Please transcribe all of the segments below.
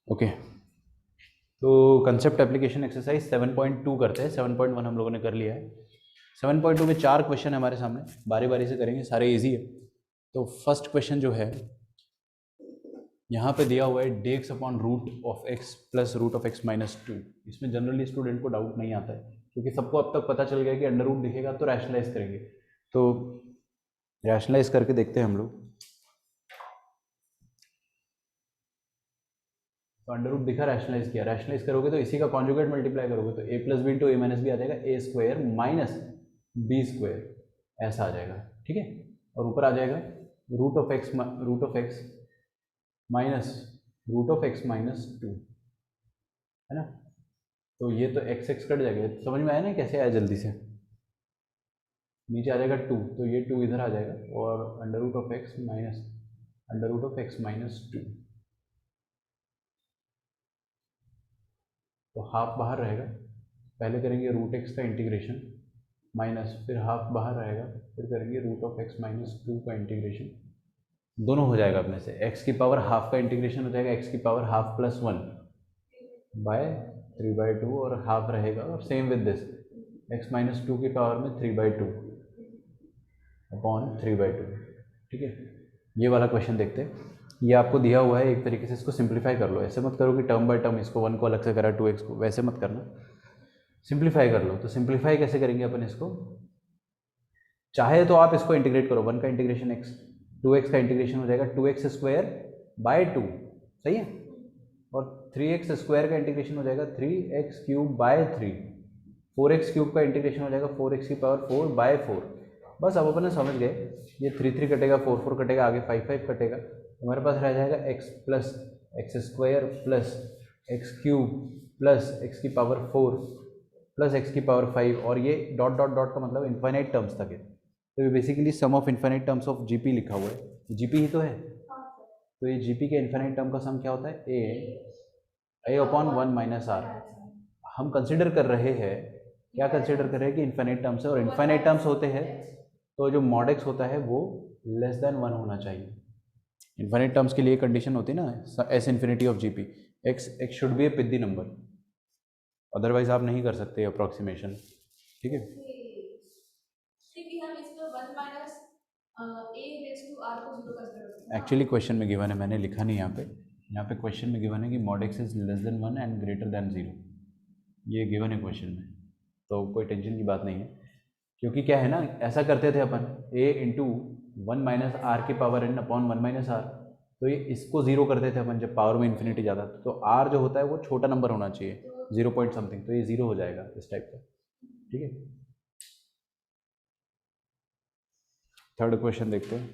Okay, तो concept application exercise 7.2 करते हैं। 7.1 हम लोगों ने कर लिया है। 7.2 में 4 क्वेश्चन है हमारे सामने, बारी बारी से करेंगे, सारे इजी है। तो फर्स्ट क्वेश्चन जो है यहाँ पे दिया हुआ है dx upon root of x plus root of x minus 2। इसमें जनरली स्टूडेंट को डाउट नहीं आता है, क्योंकि सबको अब तक पता चल गया कि अंडर रूट दिखेगा तो रैशनलाइज करेंगे। तो रैशनलाइज करके देखते हैं हम लोग। तो अंडर रूट दिखा, रैशनलाइज किया, रैशनलाइज करोगे तो इसी का कॉन्जुगेट मल्टीप्लाई करोगे तो a plus b into a minus b आ जाएगा, a square minus b square, ऐसा आ जाएगा। ठीक है, और ऊपर आ जाएगा root of x minus root of x minus 2, है ना। तो ये तो एक्स एक्स कट जाएगा, समझ में आया ना कैसे आया जल्दी से। नीचे आ जाएगा 2, तो ये 2 इधर आ जाएगा, और under root of x minus 2, तो हाफ बाहर रहेगा। पहले करेंगे रूट एक्स का इंटीग्रेशन माइनस, फिर हाफ बाहर रहेगा, फिर करेंगे रूट ऑफ एक्स माइनस 2 का इंटीग्रेशन। दोनों हो जाएगा अपने से, एक्स की पावर हाफ का इंटीग्रेशन हो जाएगा, एक्स की पावर हाफ प्लस 1 बाय 3/2, और हाफ रहेगा, और same with this x minus 2 की पावर में 3/2 अपॉन 3/2। ठीक है, ये वाला क्वेश्चन देखते हैं। ये आपको दिया हुआ है, एक तरीके से इसको सिंप्लीफाई कर लो। ऐसे मत करो कि टर्म बाय टर्म इसको 1 को अलग से करा 2x को, वैसे मत करना, सिंप्लीफाई कर लो। तो सिंप्लीफाई कैसे करेंगे अपन इसको, चाहे तो आप इसको इंटीग्रेट करो, 1 का इंटीग्रेशन x, 2x का इंटीग्रेशन हो जाएगा 2x स्क्वायर बाय 2, सही है, और 3x स्क्वायर का इंटीग्रेशन हो जाएगा 3x cube by 3, 4x cube का इंटीग्रेशन हो जाएगा 4x की पावर 4 बाय 4। बस अब अपन समझ गए, ये 3 कटेगा, 4 कटेगा, आगे 5 कटेगा, हमारे पास रह जाएगा x plus x square plus x cube plus x की पावर 4 प्लस एक्स की पावर 5, और ये डॉट डॉट डॉट का मतलब इन्फाइनाइट टर्म्स तक है। तो ये basically sum of infinite terms of GP लिखा हुआ है, जीपी ही तो है। तो ये जीपी के इन्फाइनाइट टर्म का सम क्या होता है, ए अपॉन 1 माइनस आर। हम कंसिडर कर रहे हैं, क्या कंसिडर कर रहे हैं कि इन्फाइनाइट टर्म्स है, और इन्फाइनाइट टर्म्स होते हैं तो जो मॉड एक्स होता है वो लेस देन 1 होना चाहिए। इन्फाइनाइट टर्म्स के लिए कंडीशन होती है ना, as infinity of GP, X should be a पिद्दी नंबर, अदरवाइज आप नहीं कर सकते अप्रोक्सीमेशन। ठीक है, एक्चुअली क्वेश्चन में गिवन है, मैंने लिखा नहीं यहाँ पे क्वेश्चन में गिवन है कि mod x is less than 1 and greater than 0, ये गिवन है क्वेश्चन में, तो कोई टेंशन की बात नहीं है। क्योंकि क्या है ना, ऐसा करते थे अपन, a इंटू 1 माइनस आर की power n upon 1 minus r, तो ये इसको जीरो करते थे अपन जब पावर में इन्फिनिटी ज़्यादा, तो r जो होता है वो छोटा नंबर होना चाहिए, 0 पॉइंट समथिंग, तो ये जीरो हो जाएगा इस टाइप का। ठीक है, थर्ड क्वेश्चन देखते हैं।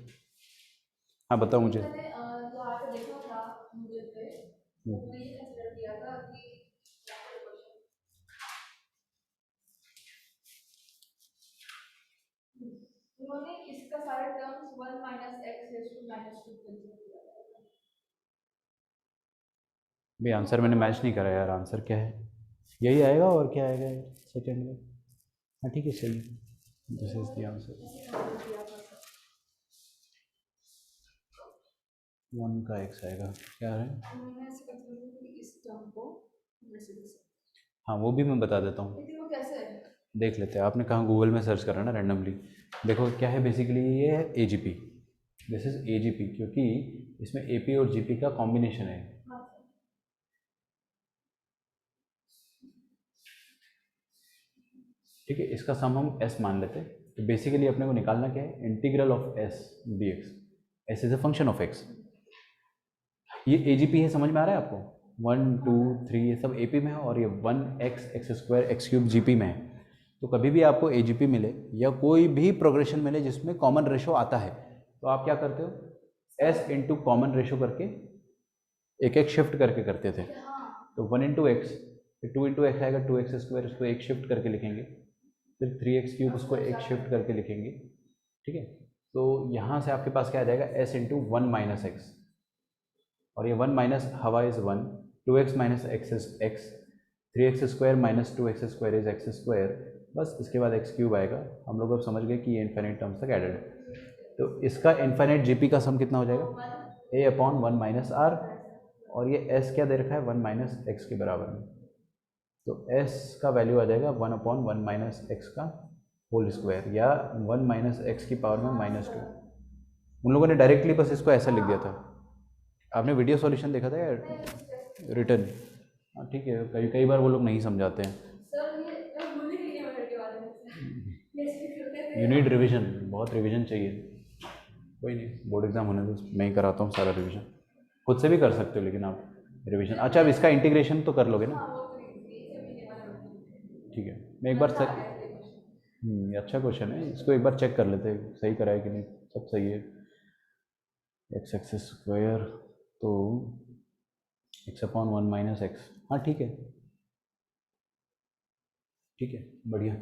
हाँ बताओ मुझे। उन्होंने इसका सारा terms 1 minus x raise to minus 2 consider किया था। भाई आंसर मैंने मैच नहीं करा यार, आंसर क्या है, यही आएगा और क्या आएगा सेकेंड में। हाँ ठीक है, सही, दिस इज द आंसर, 1 का x आएगा, क्या है। उन्होंने ऐसे कंसीडर किया कि इस टर्म को वैसे वैसे, हाँ वो भी मैं बता देता हूँ, लेकिन वो कैसे है, देख लेते हैं। आपने कहाँ गूगल में सर्च करा ना रैंडमली, देखो क्या है बेसिकली, ये है a G P, this is a G P, क्योंकि इसमें ए पी और जी पी का कॉम्बिनेशन है। ठीक है, इसका सम हम s मान लेते हैं। तो बेसिकली अपने को निकालना क्या है, integral of s D x, S is a function of x। ये ए जी पी है, समझ में आ रहा है आपको, 1 2 3 ये सब ए पी में है, और ये 1x x square x cube G P में है। तो कभी भी आपको ए जी पी मिले या कोई भी प्रोग्रेशन मिले जिसमें कॉमन रेशो आता है, तो आप क्या करते हो, s इंटू कॉमन रेशो करके एक एक शिफ्ट करके करते थे। तो 1 इंटू एक्स, फिर 2 इंटू एक्स आएगा 2x स्क्वायर, उसको एक शिफ्ट करके लिखेंगे, फिर 3x क्यूब उसको एक शिफ्ट करके लिखेंगे। ठीक है, तो यहाँ से आपके पास क्या आ जाएगा, s इंटू 1 माइनस एक्स, और ये 1 माइनस हवा is 1, 2x minus x is x, 3x square minus 2x square is x square, बस इसके बाद एक्स क्यूब आएगा। हम लोग अब समझ गए कि ये इन्फाइनाइट टर्म्स तक एडेड है। तो इसका इन्फाइनाइट जीपी का सम कितना हो जाएगा, a अपॉन 1 माइनस आर, और ये s क्या दे रखा है 1 माइनस एक्स के बराबर में, तो s का वैल्यू आ जाएगा 1/1 माइनस एक्स का होल स्क्वायर या 1 माइनस एक्स की पावर में -2। उन लोगों ने डायरेक्टली बस इसको ऐसा लिख दिया था। आपने वीडियो सॉल्यूशन देखा था या रिटर्न? हाँ ठीक है, कई कई बार वो लोग नहीं समझाते हैं। सर ये मैं भूल ही गई हमारे के बारे में ये करते थे। यू नीड रिविजन, बहुत रिविजन चाहिए। कोई नहीं, बोर्ड एग्जाम होने दो, मैं ही कराता हूँ सारा रिविजन। खुद से भी कर सकते हो लेकिन आप रिविजन। अच्छा, अब इसका इंटीग्रेशन तो कर लोगे ना? हाँ, वो तो ये महीने वाला ठीक है, मैं एक बार अच्छा सर, है ये क्वेश्चन। ये अच्छा क्वेश्चन है, इसको एक बार चेक कर लेते हैं सही करा है कि नहीं। सब सही है। एक्स एक्स स्क्वायर तो x/1 माइनस एक्स, हाँ ठीक है, ठीक है, बढ़िया।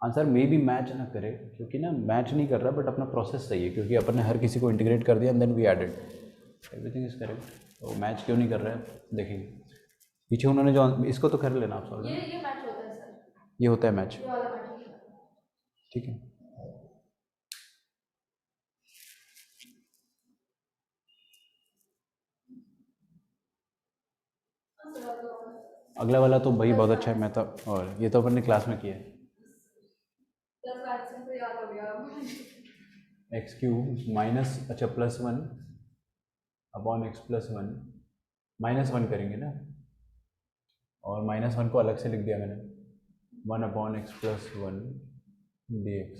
आंसर मे भी मैच ना करे, क्योंकि ना मैच नहीं कर रहा, बट अपना प्रोसेस सही है, क्योंकि अपन ने हर किसी को इंटीग्रेट कर दिया and then we added, everything is correct. तो मैच क्यों नहीं कर रहा है देखेंगे। पीछे उन्होंने जो इसको तो कर लेना आप सॉल्व, ये मैच होता है सर, ये होता है मैच, ये वाला मैच होता है। ठीक है। हाँ, सर वाला होता है। अगला वाला तो भाई बहुत अच्छा है, मैं तो, और ये तो अपन ने क्लास में किया है। 10 आंसर तो याद हो गया अब। एक्स क्यूब माइनस, अच्छा +1 अपॉन x +1, -1 करेंगे ना, और -1 को अलग से लिख दिया मैंने, 1/x +1 dx।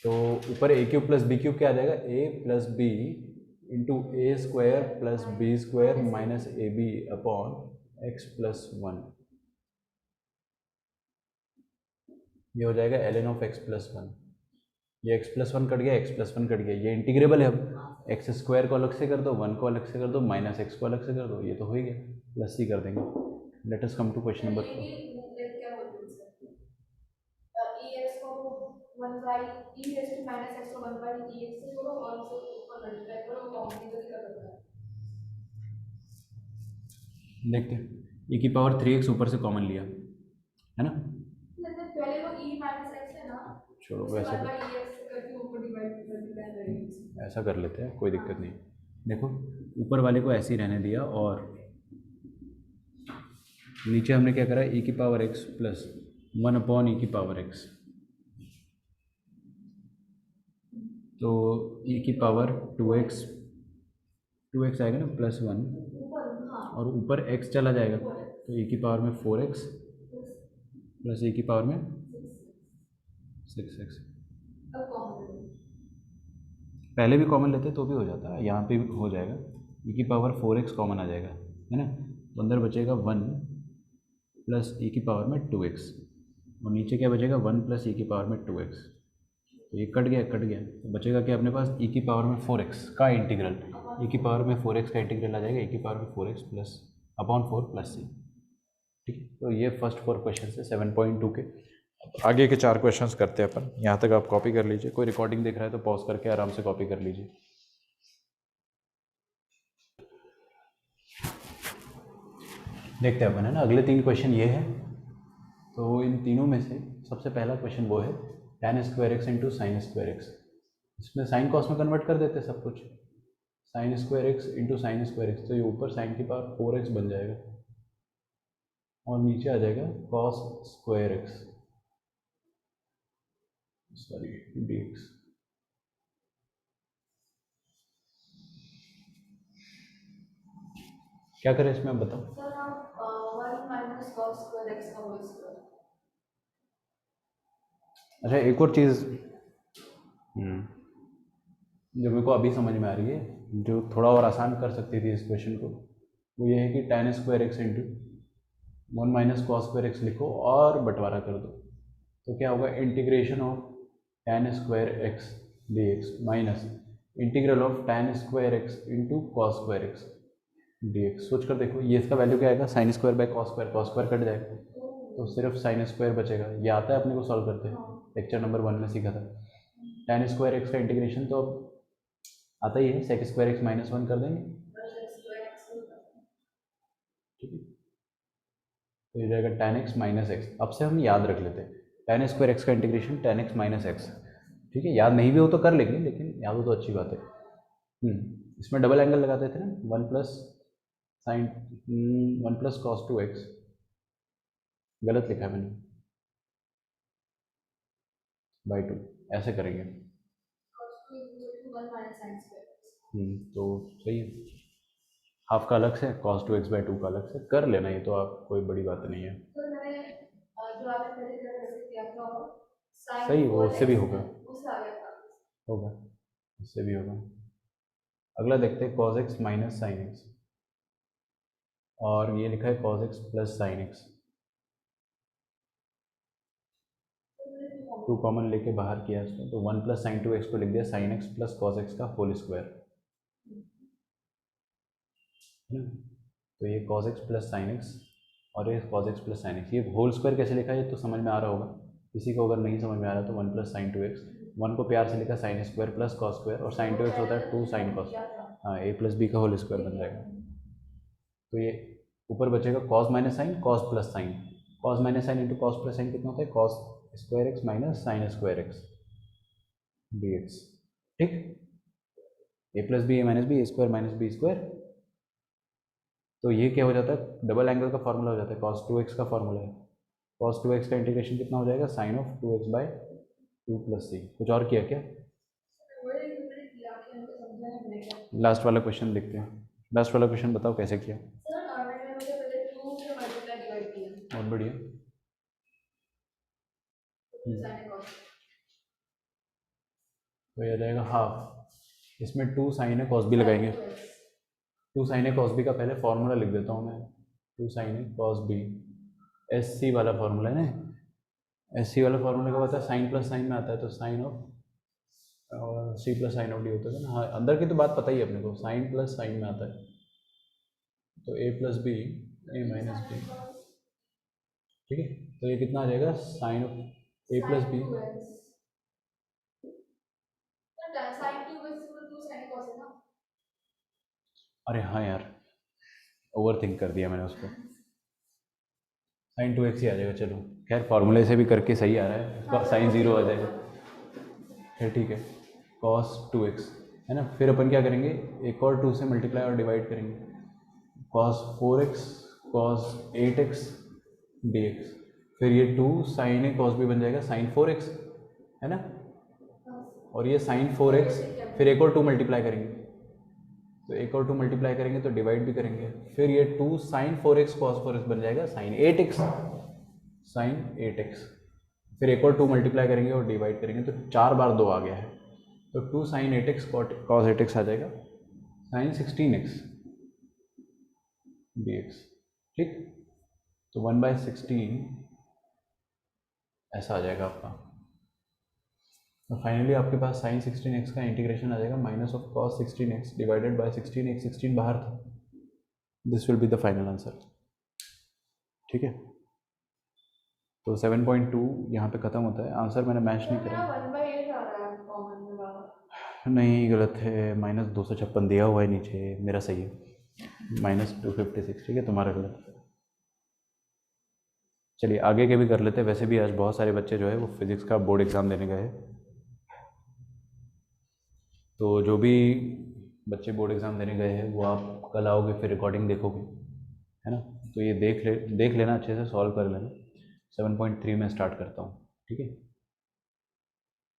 तो ऊपर a³ + b³ क्या आ जाएगा, a + b into a² + b² minus ab upon x +1। ये हो जाएगा ln(x+1), ये x+1 कट गया, x+1 कट गया, ये इंटीग्रेबल है। अब x² को अलग से कर दो, 1 को अलग से कर दो, -x को अलग से कर दो, ये तो हो ही गया, प्लस ही कर देंगे। Let us come to question number 4। क्या बोलते हैं सर, ex को 1 बाई e raised to minus x को 1 बाई ex से जोड़ो और उसे ऊपर मल्टीप्लाई करो, कॉम्प्लीमेंट कर सकते हैं। देखते हैं, e⁻3x ऊपर से कॉमन लिया है ना, पहले तो e minus x है ना, छोड़ो उसे वैसे 1 बाई ex करके ऊपर डिवाइड करेंगे। ऐसा कर लेते हैं, कोई दिक्कत नहीं। देखो, ऊपर वाले को ऐसे ही रहने दिया, और नीचे हमने क्या करा, e⁻x + 1/e⁻x, तो e⁻2x, 2x आएगा ना +1, और ऊपर x चला जाएगा, तो e⁻4x प्लस e⁻में 6x। पहले भी कॉमन लेते तो भी हो जाता है, यहाँ पे भी हो जाएगा, e⁻4x कॉमन आ जाएगा, है ना, तो अंदर बचेगा 1 प्लस e⁻में 2x, और नीचे क्या बचेगा, 1 प्लस e⁻में 2x। तो ये कट गया, कट गया, तो बचेगा कि अपने पास e⁻4x का इंटीग्रल, e⁻4x का इंटीग्रल आ जाएगा e⁻4x plus upon 4 plus c। ठीक है, तो ये फर्स्ट 4 क्वेश्चन है 7.2 के। अब आगे के 4 क्वेश्चंस करते हैं अपन, यहाँ तक आप कॉपी कर लीजिए, कोई रिकॉर्डिंग देख रहा है तो पॉज करके आराम से कॉपी कर लीजिए। देखते हैं अपन, है ना, अगले 3 क्वेश्चन ये है, तो इन तीनों में से सबसे पहला क्वेश्चन वो है tan² x इंटू sin²x। इसमें साइन कॉस में कन्वर्ट कर देते हैं सब कुछ, sin² x इंटू sin²x, तो ये ऊपर sin की पावर 4x बन जाएगा, और नीचे आ जाएगा cos²x, सॉरी dx। क्या करें इसमें आप बताओ। सर आप 1 minus cos² x का होल स्क्वायर। अच्छा, एक और चीज़ जो मेरे को अभी समझ में आ रही है, जो थोड़ा और आसान कर सकती थी इस क्वेश्चन को, वो ये है कि tan² x into 1 minus cos² x लिखो और बंटवारा कर दो, तो क्या होगा, integration of tan² x dx minus integral of tan² x into cos² x dx। सोच कर देखो, ये इसका वैल्यू क्या आएगा, sin² cos² कट जाएगा, तो सिर्फ sin² बचेगा। ये आता है अपने को सॉल्व करते हैं, लेक्चर नंबर 1 में सीखा था। tan² x का इंटीग्रेशन तो अब आता ही है, sec² x -1 कर देंगे, ठीक है, तो ये जाएगा tan x माइनस एक्स। अब से हम याद रख लेते हैं, tan² x का integration tan x minus x, ठीक है, याद नहीं भी हो तो कर लेंगे, लेकिन याद हो तो अच्छी बात है। इसमें डबल एंगल लगाते थे ना, 1 प्लस साइन 1 + cos 2x, गलत लिखा है मैंने, बाई 2, ऐसे करेंगे। तो सही है, हाफ का अलग से, cos 2x/2 का अलग से कर लेना, ये तो आप कोई बड़ी बात नहीं है। तो मैंने जो आपने पहले किया था sin सही, वो उससे भी 4x होगा, उससे आ गया था। होगा, उससे भी होगा। अगला देखते हैं cos x - sin x, और ये लिखा है cos x + sin x। 2 common लेके बाहर किया इसको, तो 1 + sin 2x को लिख दिया sin x + cos x का होल स्क्वायर, है ना। तो ये cos x + sin x और ये cos x + sin x, ये होल स्क्वायर कैसे लिखा है ये तो समझ में आ रहा होगा। किसी को अगर नहीं समझ में आ रहा तो 1 + sin 2x, 1 को प्यार से लिखा sin स्क्वायर + cos स्क्वायर, और sin 2x होता है 2 sin cos, हाँ a + b का होल स्क्वायर बन जाएगा। तो ये ऊपर बचेगा cos - sin, cos + sin, cos - sin into cos + sin कितना होता है, cos square x - sin square x dx, ठीक। a + b a - b, a square - b square, तो ये क्या हो जाता है, डबल एंगल का फॉर्मूला हो जाता है, cos 2x का फॉर्मूला है। cos 2x का इंटीग्रेशन कितना हो जाएगा, sin of 2x/2 + c। कुछ और किया क्या? लास्ट वाला क्वेश्चन देखते हैं, लास्ट वाला क्वेश्चन बताओ कैसे किया। बहुत बढ़िया। तो ये आ जाएगा हाफ, इसमें 2 sin है cos b लगाएंगे, 2 sin cos b का पहले फॉर्मूला लिख देता हूँ मैं, 2 sin cos b, S C वाला फॉर्मूला है ना, एस सी वाला फॉर्मूला क्या होता है, साइन प्लस साइन में आता है, तो साइन ऑफ और C plus sine of D होता है ना, हाँ अंदर की तो बात पता ही है अपने को, साइन प्लस साइन में आता है, तो a + b a - b, ठीक है। तो ये कितना आ जाएगा, साइन ऑफ a + b, अरे हाँ यार, ओवर थिंक कर दिया मैंने उसको, sin 2x ही आ जाएगा, चलो खैर फार्मूले से भी करके सही आ रहा है, साइन 0 आ जाएगा, फिर ठीक है। cos 2x है ना, फिर अपन क्या करेंगे, एक और 2 से मल्टीप्लाई और डिवाइड करेंगे, cos 4x cos 8x dx, फिर ये 2 sin cos b बन जाएगा sin 4x, है ना, और ये sin 4x, फिर एक और 2 मल्टीप्लाई करेंगे, तो एक और 2 मल्टीप्लाई करेंगे तो डिवाइड भी करेंगे, फिर ये 2 sin 4x cos 4x बन जाएगा sin 8x, फिर एक और 2 मल्टीप्लाई करेंगे और डिवाइड करेंगे, तो 4 बार 2 आ गया है, तो 2 sin 8x cos 8x आ जाएगा sin 16x dx, ठीक। तो 1/16 ऐसा आ जाएगा आपका। तो फाइनली आपके पास sin 16x का इंटीग्रेशन आ जाएगा minus of cos 16x divided by 16x, 16 बाहर था, this will be the final answer, ठीक है। तो 7.2 यहाँ पे ख़त्म होता है, आंसर मैंने मैच नहीं करा, 1/8 आ रहा है कॉमन में बाबा। नहीं गलत है, -256 दिया हुआ है नीचे, मेरा सही है, -256, ठीक है, तुम्हारा गलत है। चलिए आगे के भी कर लेते हैं, वैसे भी आज बहुत सारे बच्चे जो है वो फिज़िक्स का बोर्ड एग्ज़ाम देने गए हैं, तो जो भी बच्चे बोर्ड एग्ज़ाम देने गए हैं वो आप कल आओगे फिर रिकॉर्डिंग देखोगे, है ना, तो ये देख लेना अच्छे से, सॉल्व कर लेना। 7.3 में स्टार्ट करता हूँ, ठीक है।